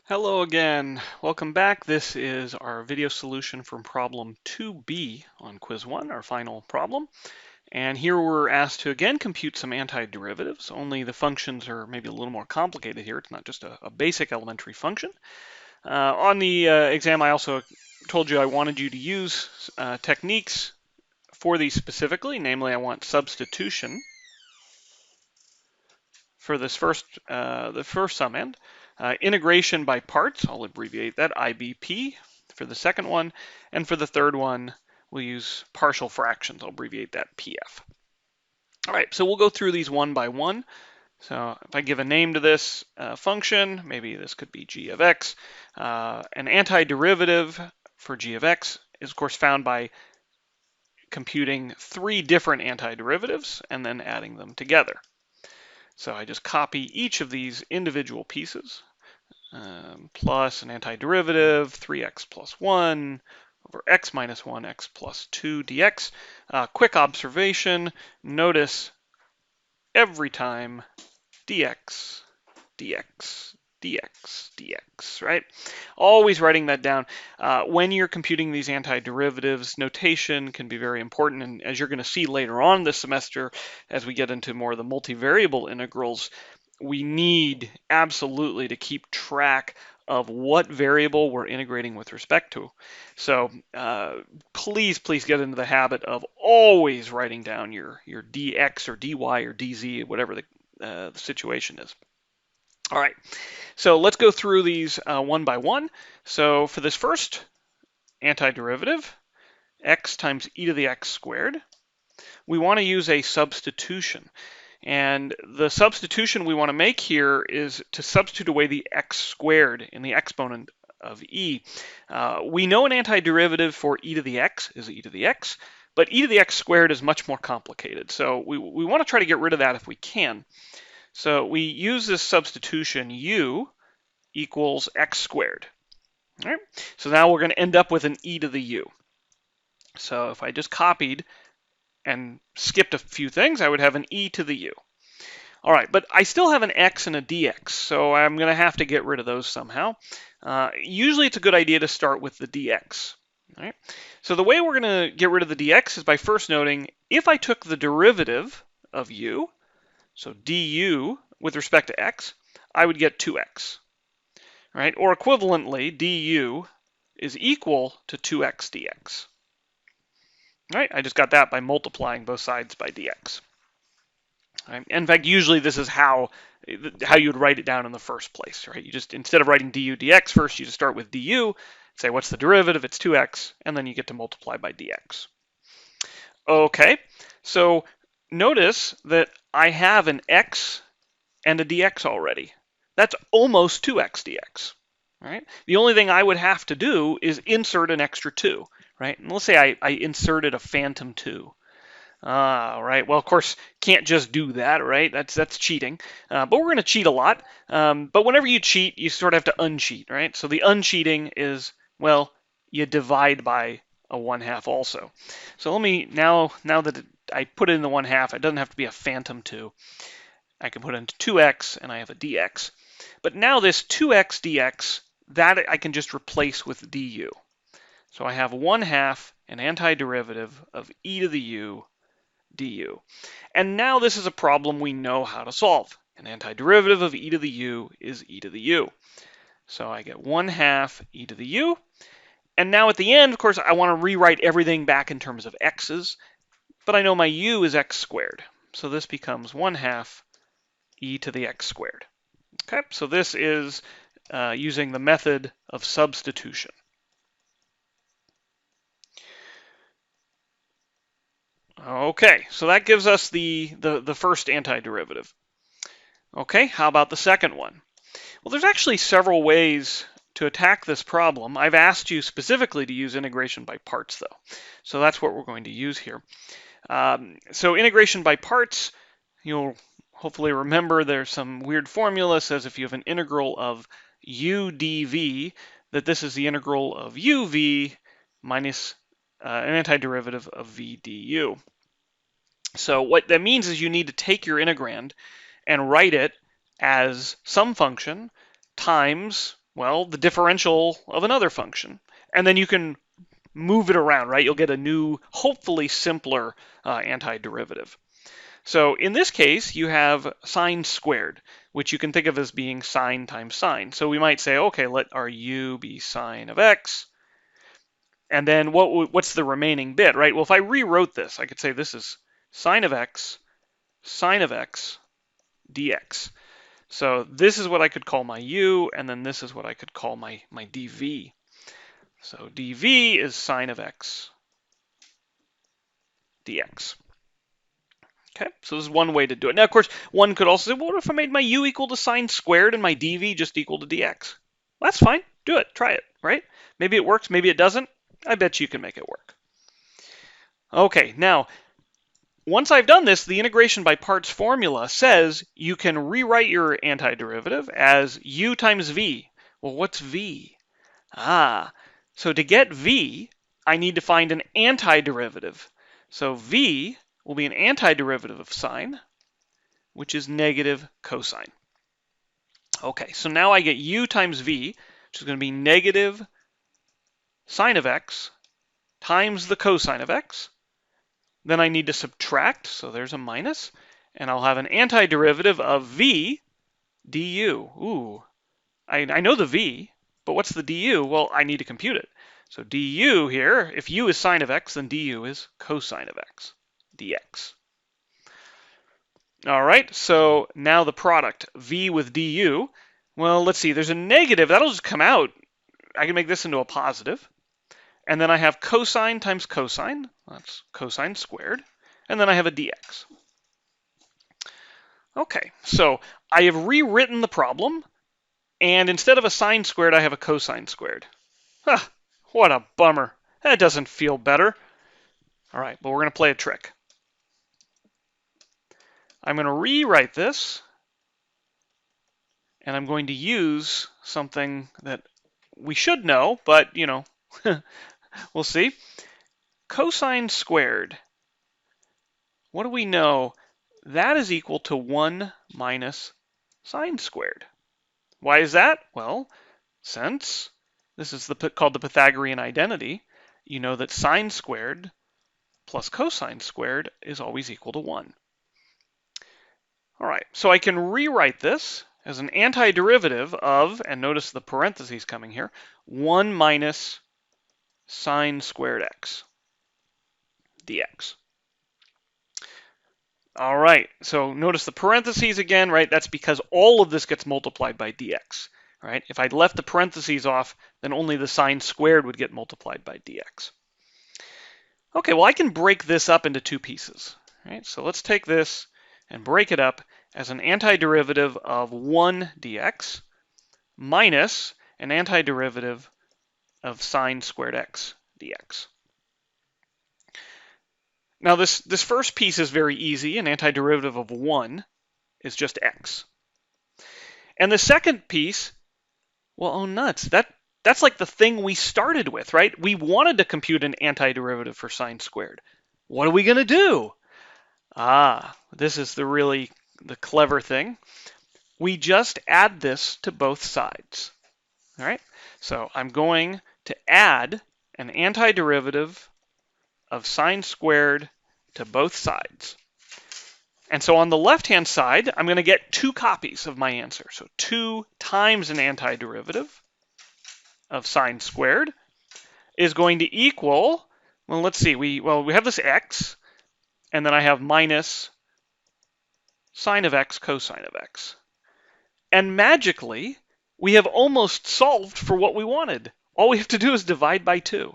Hello again. Welcome back. This is our video solution from problem 2b on quiz 1, our final problem. And here we're asked to again compute some antiderivatives, only the functions are maybe a little more complicated here. It's not just a basic elementary function. On the exam, I also told you I wanted you to use techniques for these specifically. Namely, I want substitution for this the first sum end. Integration by parts, I'll abbreviate that, IBP for the second one. And for the third one, we'll use partial fractions. I'll abbreviate that PF. All right, so we'll go through these one by one. So if I give a name to this function, maybe this could be g of x. An antiderivative for g of x is, of course, found by computing three different antiderivatives and then adding them together. So I just copy each of these individual pieces, plus an antiderivative, 3x plus 1 over x minus 1, x plus 2 dx. Quick observation, notice every time dx, dx, dx, dx, right? Always writing that down. When you're computing these antiderivatives, notation can be very important, and as you're going to see later on this semester, as we get into more of the multivariable integrals, we need absolutely to keep track of what variable we're integrating with respect to. So please get into the habit of always writing down your dx or dy or dz, whatever the situation is. All right, so let's go through these one by one. So for this first antiderivative, x times e to the x squared, we want to use a substitution. And the substitution we want to make here is to substitute away the x squared in the exponent of e. We know an antiderivative for e to the x is e to the x, but e to the x squared is much more complicated. So we want to try to get rid of that if we can. So we use this substitution, u equals x squared. All right? So now we're going to end up with an e to the u. So if I just copied and skipped a few things, I would have an e to the u. All right, but I still have an x and a dx, so I'm going to have to get rid of those somehow. Usually it's a good idea to start with the dx. All right? So the way we're going to get rid of the dx is by first noting, if I took the derivative of u, so du with respect to x, I would get 2x. Right? Or equivalently, du is equal to 2x dx. Right? I just got that by multiplying both sides by dx. Right? In fact, usually this is how you would write it down in the first place. Right? You just, instead of writing du dx first, you just start with du, say what's the derivative, it's 2x, and then you get to multiply by dx. Okay, so notice that I have an x and a dx already. That's almost 2x dx. Right? The only thing I would have to do is insert an extra 2. Right? And let's say I inserted a phantom 2. Right. Well, of course, can't just do that, right? That's cheating. But we're going to cheat a lot. But whenever you cheat, you sort of have to uncheat, right? So the uncheating is, well, you divide by a 1/2 also. So let me, now that I put it in the 1/2, it doesn't have to be a phantom 2. I can put it into 2x, and I have a dx. But now this 2x dx, that I can just replace with du. So I have 1/2 an antiderivative of e to the u du. And now this is a problem we know how to solve. An antiderivative of e to the u is e to the u. So I get 1/2 e to the u. And now at the end, of course, I want to rewrite everything back in terms of x's, but I know my u is x squared. So this becomes 1/2 e to the x squared. Okay, so this is using the method of substitution. Okay, so that gives us the first antiderivative. Okay, how about the second one? Well, there's actually several ways to attack this problem. I've asked you specifically to use integration by parts, though. So that's what we're going to use here. So integration by parts, you'll hopefully remember there's some weird formula says if you have an integral of u dv, that this is the integral of uv minus an antiderivative of v du. So what that means is you need to take your integrand and write it as some function times Well, the differential of another function. And then you can move it around, right? You'll get a new, hopefully simpler antiderivative. So in this case, you have sine squared, which you can think of as being sine times sine. So we might say, okay, let our u be sine of x. And then what's the remaining bit, right? Well, if I rewrote this, I could say this is sine of x dx. So this is what I could call my u, and then this is what I could call my dv. So dv is sine of x dx. Okay, so this is one way to do it. Now, of course, one could also say, well, what if I made my u equal to sine squared and my dv just equal to dx? Well, that's fine. Do it. Try it, right? Maybe it works. Maybe it doesn't. I bet you can make it work. Okay, now, once I've done this, the integration by parts formula says you can rewrite your antiderivative as u times v. Well, what's v? So to get v, I need to find an antiderivative. So v will be an antiderivative of sine, which is negative cosine. Okay, so now I get u times v, which is going to be negative sine of x times the cosine of x. Then I need to subtract, so there's a minus, and I'll have an antiderivative of v du. Ooh, I know the v, but what's the du? Well, I need to compute it. So du here, if u is sine of x, then du is cosine of x, dx. All right, so now the product, v with du. Well, let's see, there's a negative. That'll just come out. I can make this into a positive. And then I have cosine times cosine. That's cosine squared. And then I have a dx. Okay, so I have rewritten the problem. And instead of a sine squared, I have a cosine squared. What a bummer. That doesn't feel better. All right, but we're going to play a trick. I'm going to rewrite this, and I'm going to use something that we should know, but, you know, we'll see. Cosine squared. What do we know? That is equal to 1 minus sine squared. Why is that? Well, since this is called the Pythagorean identity, you know that sine squared plus cosine squared is always equal to 1. All right, so I can rewrite this as an antiderivative of, and notice the parentheses coming here, 1 minus sine squared x dx. All right, so notice the parentheses again, right? That's because all of this gets multiplied by dx, right? If I'd left the parentheses off, then only the sine squared would get multiplied by dx. Okay, well, I can break this up into two pieces, right? So let's take this and break it up as an antiderivative of 1 dx minus an antiderivative of sine squared x dx. Now this first piece is very easy. An antiderivative of 1 is just x. And the second piece, well, oh nuts, that's like the thing we started with, right? We wanted to compute an antiderivative for sine squared. What are we going to do? This is the clever thing. We just add this to both sides. All right, so I'm going to add an antiderivative of sine squared to both sides. And so on the left-hand side, I'm going to get 2 copies of my answer. So 2 times an antiderivative of sine squared is going to equal, well, let's see, we have this x, and then I have minus sine of x cosine of x. And magically, we have almost solved for what we wanted. All we have to do is divide by 2.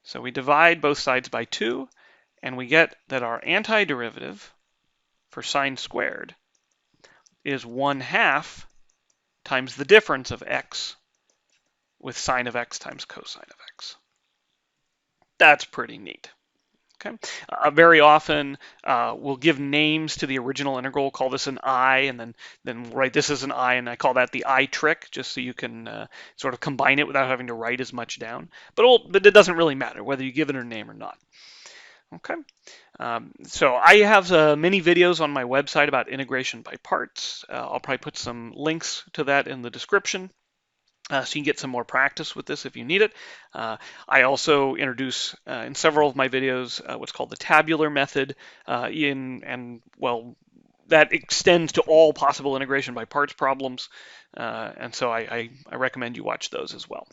So we divide both sides by 2, and we get that our antiderivative for sine squared is 1/2 times the difference of x with sine of x times cosine of x. That's pretty neat. Okay. Very often we'll give names to the original integral, call this an I, and then write this as an I, and I call that the I trick, just so you can sort of combine it without having to write as much down. But it doesn't really matter whether you give it a name or not. Okay. So I have many videos on my website about integration by parts. I'll probably put some links to that in the description. So you can get some more practice with this if you need it. I also introduce in several of my videos what's called the Tabular Method, that extends to all possible integration by parts problems, and so I recommend you watch those as well.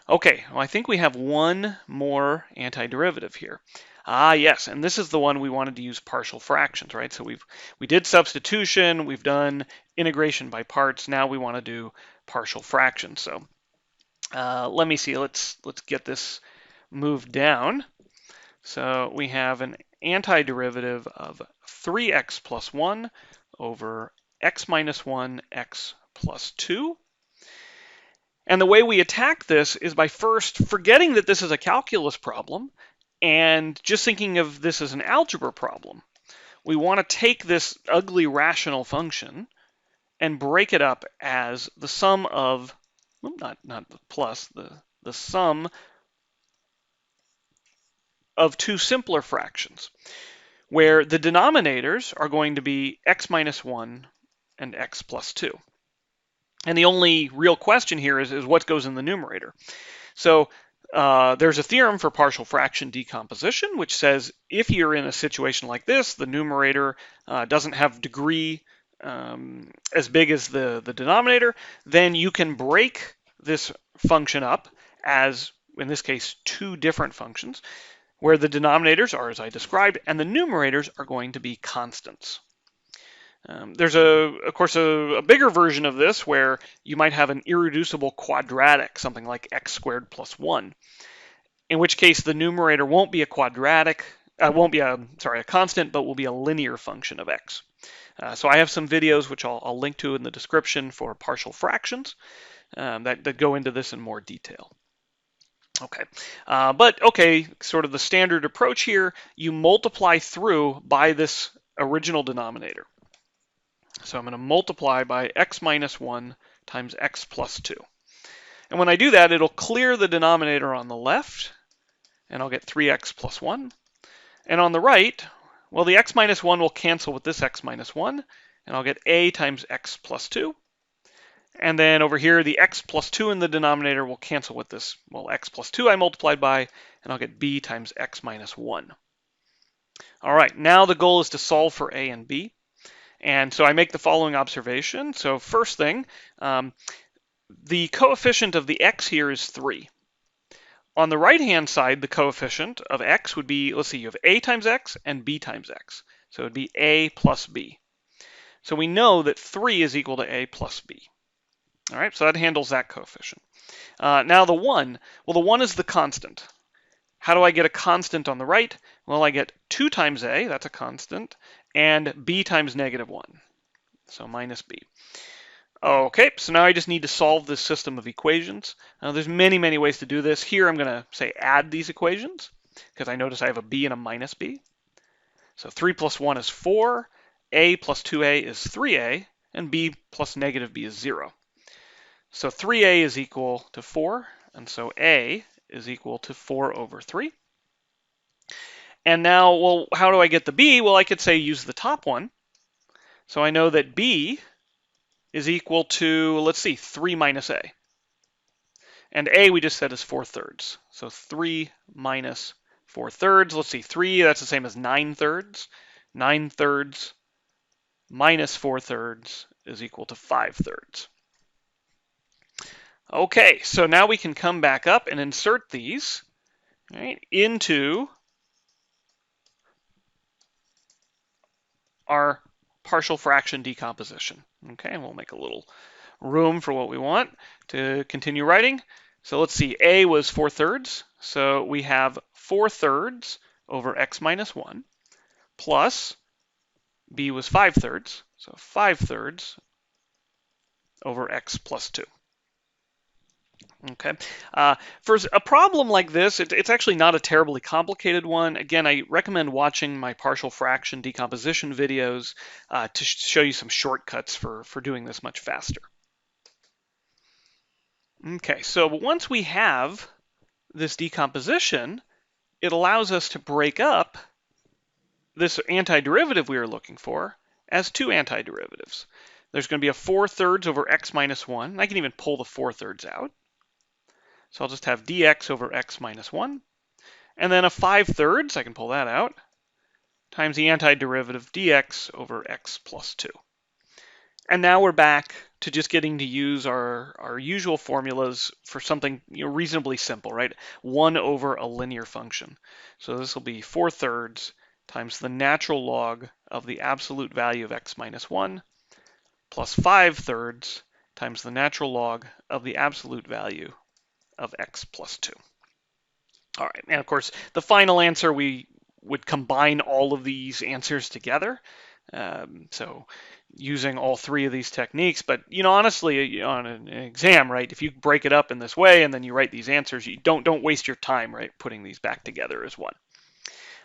Okay, well, I think we have one more antiderivative here. Yes, and this is the one we wanted to use partial fractions, right? So we did substitution, we've done integration by parts. Now we want to do partial fractions. So let me see. Let's get this moved down. So we have an antiderivative of 3x plus 1 over x minus 1 x plus 2. And the way we attack this is by first forgetting that this is a calculus problem and just thinking of this as an algebra problem. We want to take this ugly rational function and break it up as the sum of, well, not the plus, the sum of two simpler fractions, where the denominators are going to be x minus 1 and x plus 2. And the only real question here is what goes in the numerator. So there's a theorem for partial fraction decomposition, which says if you're in a situation like this, the numerator doesn't have degree as big as the denominator, then you can break this function up as, in this case, two different functions, where the denominators are as I described, and the numerators are going to be constants. There's, of course, a bigger version of this where you might have an irreducible quadratic, something like x squared plus 1, in which case the numerator won't be a quadratic, won't be a constant, but will be a linear function of x. So I have some videos which I'll link to in the description for partial fractions that go into this in more detail. Okay, but sort of the standard approach here, you multiply through by this original denominator. So I'm going to multiply by x minus 1 times x plus 2. And when I do that, it'll clear the denominator on the left, and I'll get 3x plus 1. And on the right, well, the x minus 1 will cancel with this x minus 1, and I'll get a times x plus 2. And then over here, the x plus 2 in the denominator will cancel with this, well, x plus 2 I multiplied by, and I'll get b times x minus 1. All right, now the goal is to solve for a and b. And so I make the following observation. So first thing, the coefficient of the x here is 3. On the right-hand side, the coefficient of x would be, let's see, you have a times x and b times x. So it would be a plus b. So we know that 3 is equal to a plus b. All right, so that handles that coefficient. Now the 1, well, the 1 is the constant. How do I get a constant on the right? Well, I get 2 times a, that's a constant, and b times negative 1, so minus b. Okay, so now I just need to solve this system of equations. There's many, many ways to do this. Here I'm going to say add these equations, because I notice I have a b and a minus b. So 3 plus 1 is 4, a plus 2a is 3a, and b plus negative b is 0. So 3a is equal to 4, and so a is equal to 4 over 3. And now, well, how do I get the b? Well, I could say use the top one. So I know that b is equal to, let's see, 3 minus a. And a we just said is 4/3. So 3 minus 4/3. Let's see, 3, that's the same as 9/3. 9/3 minus 4/3 is equal to 5/3. Okay, so now we can come back up and insert these, right, into our partial fraction decomposition. Okay, and we'll make a little room for what we want to continue writing. So let's see, a was 4/3, so we have 4/3 over x minus 1, plus b was 5/3, so 5/3 over x plus 2. Okay, for a problem like this, it's actually not a terribly complicated one. Again, I recommend watching my partial fraction decomposition videos to show you some shortcuts for doing this much faster. Okay, so once we have this decomposition, it allows us to break up this antiderivative we were looking for as two antiderivatives. There's going to be a 4/3 over x minus 1. I can even pull the 4/3 out. So I'll just have dx over x minus 1. And then a 5/3, I can pull that out, times the antiderivative dx over x plus 2. And now we're back to just getting to use our usual formulas for something reasonably simple, right? 1 over a linear function. So this will be 4/3 times the natural log of the absolute value of x minus 1 plus 5/3 times the natural log of the absolute value of x plus 2. All right, and of course, the final answer, we would combine all of these answers together. So using all three of these techniques, but honestly, on an exam, right, if you break it up in this way and then you write these answers, you don't waste your time, right, putting these back together as one.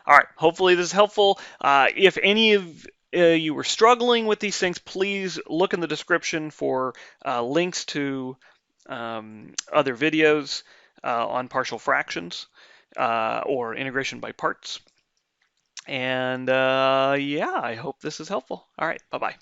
All right, hopefully this is helpful. If any of you were struggling with these things, please look in the description for links to other videos on partial fractions or integration by parts. And yeah, I hope this is helpful. All right, bye-bye.